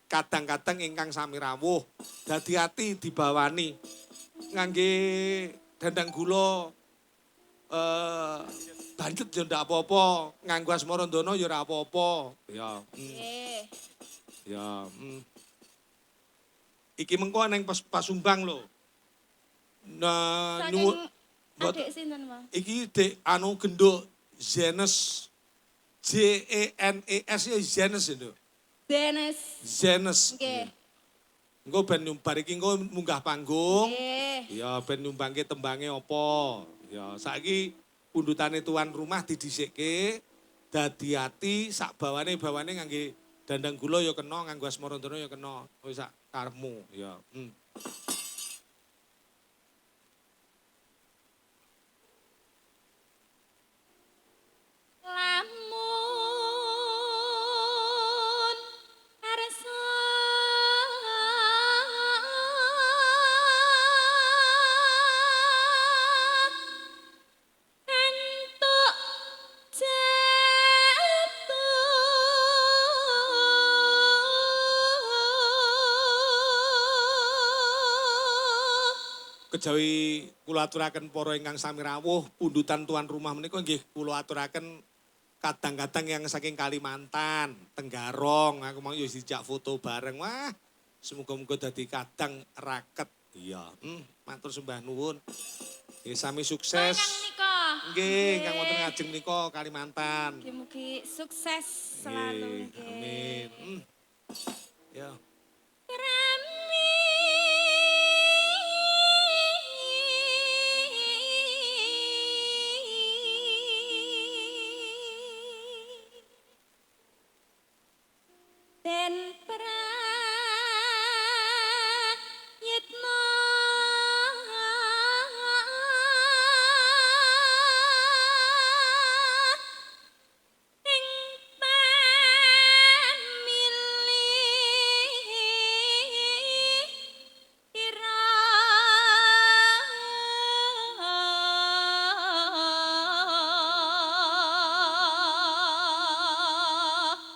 kadang-kadang ingkang sami rawuh. Dadi ati dibawani ngangge dendang gula banget ya ndak apa-apa, nganggo asmarandana ya ora apa-apa. Ya. Nggih. Ya. Iki mengko neng Pasumbang lho. Nah, Saking adik sinten, Bang? iki dek anu genduk Zenes Jenes ya Zenes itu. Denes. Zenes. Nggih. Engko ben bar iki engko munggah panggung. Nggih. Ya ben nyumbangke tembange apa. Ya saiki pundutane tuan rumah didhisikke dadi ati sak bawane ngangge dandang gula ya kena, nganggo asmarandana ya kena. Wis sak karepmu ya. Lamun karsa entuk jatuh. Kejawi kula aturaken para ingkang sami rawuh, pundutan tuan rumah menika nggih kula aturaken kadang-kadang yang saking Kalimantan, Tenggarong, aku mau yo dijak foto bareng. Wah, semoga-moga dadi kadang raket. Iya, matur sembah nuwun. Nggih sami sukses. Nggih, ingkang wonten ngajeng menika Kalimantan. Mugi-mugi sukses selalu nggih. Amin. Ya. Den prayitna ing pamilih ira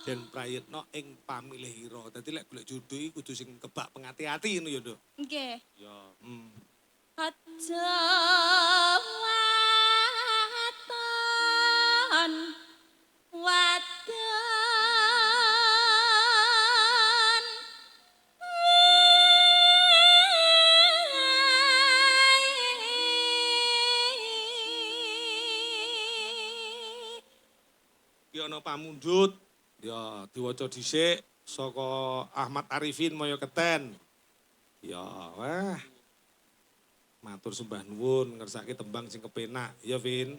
Den prayitna ing pamilihira. Dadi lek golek jodoh iki kudu sing kebak pengati-ati ngono ya, Nduk. nggih. Ya, Aja waton wadon Ki ana pamundhut, ya diwaca dhisik saka Ahmad Arifin Moyo Keten. Ya, wah. Matur sembah nuwun ngersake tembang sing kepenak, ya Vin.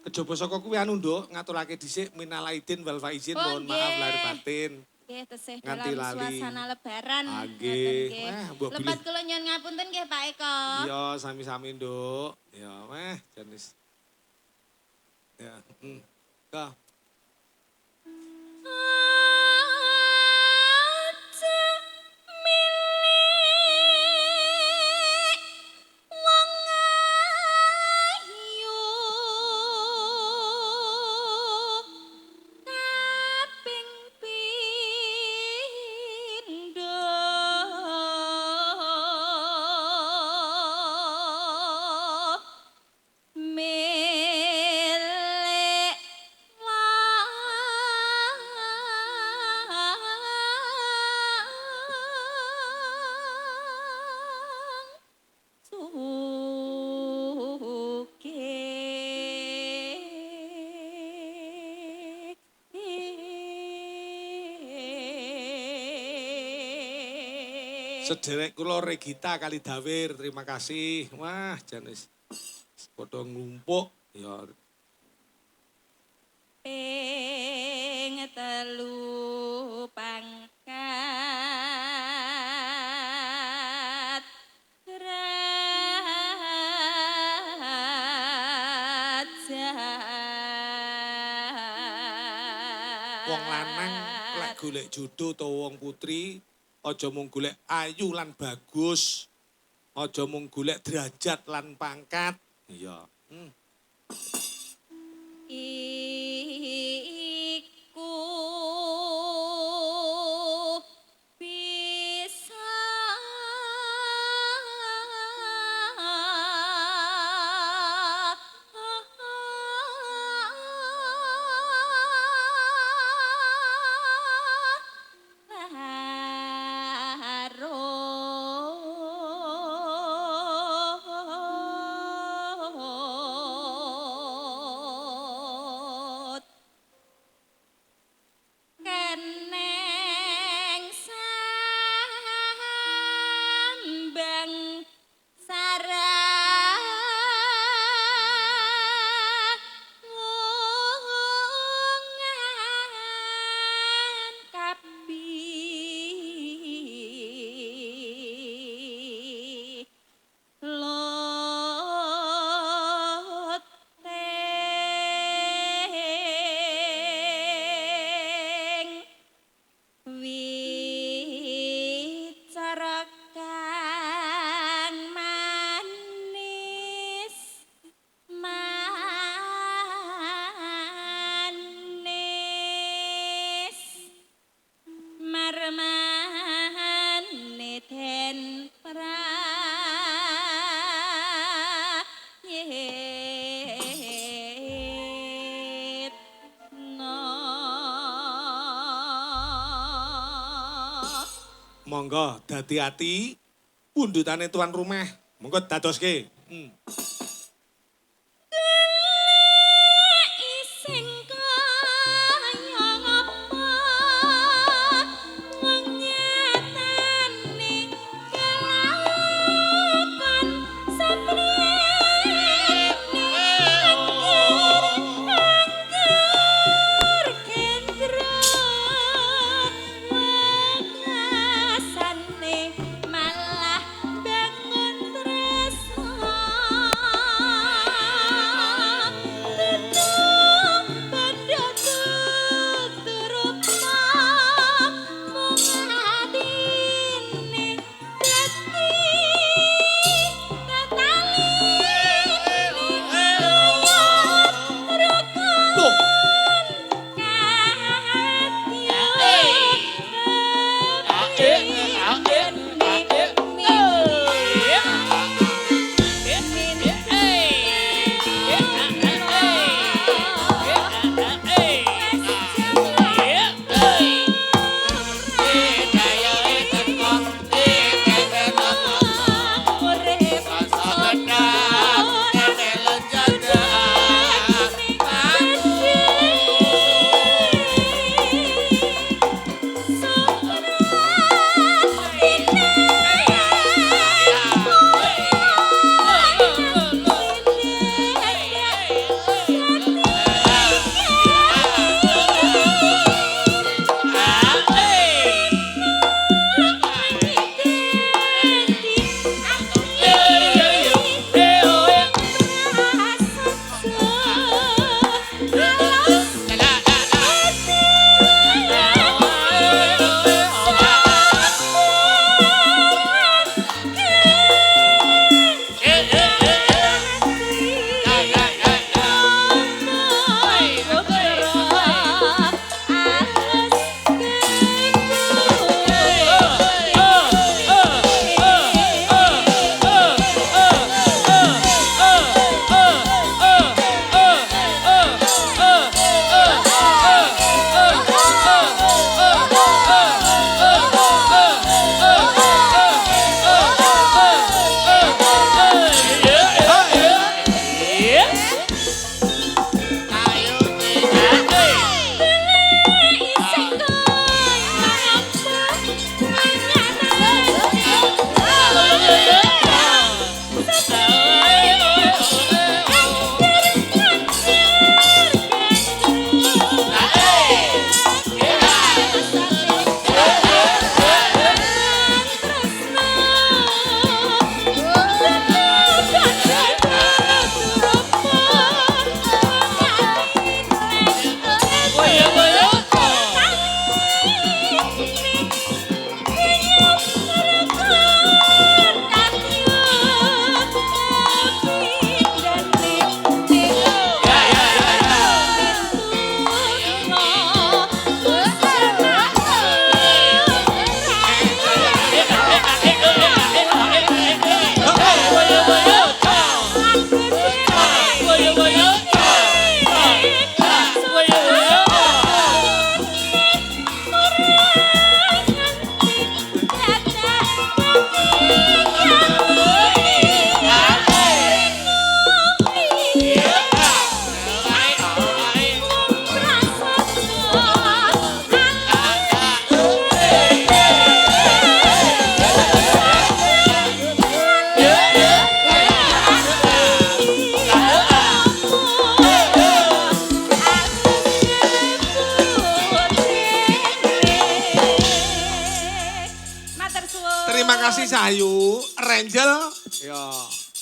Kejaba saka kuwi anu Nduk, ngaturake dhisik minal aidin wal faizin, mohon maaf lahir batin. Nggih, tesih Nganti dalam lali. suasana lebaran. Nggih. Ngoten, Wah, mbok Lepat bilih. kula nyuwun ngapunten nggih Pak Eko. Iya, sami-sami Nduk. Ya, wah, jenis. Ya, Kah. Aja milik wong ayu kaping pindho milik Sederek kula Regita kali Dawir, terima kasih. Wah, jenis padha nglumpuk ya. Ping telu pangkat derajat. Wong lanang lek golek jodoh utawa wong putri aja mung golek ayu lan bagus. Aja mung golek derajat lan pangkat. Iya. Iku Monggo dadi ati pundutane tuan rumah. Monggo dadoske. Ising kaya ngapa menyatani kelakon saprene angger kendra wekasane malah bangun tresna Terima kasih Sayu, Renjel. Ya.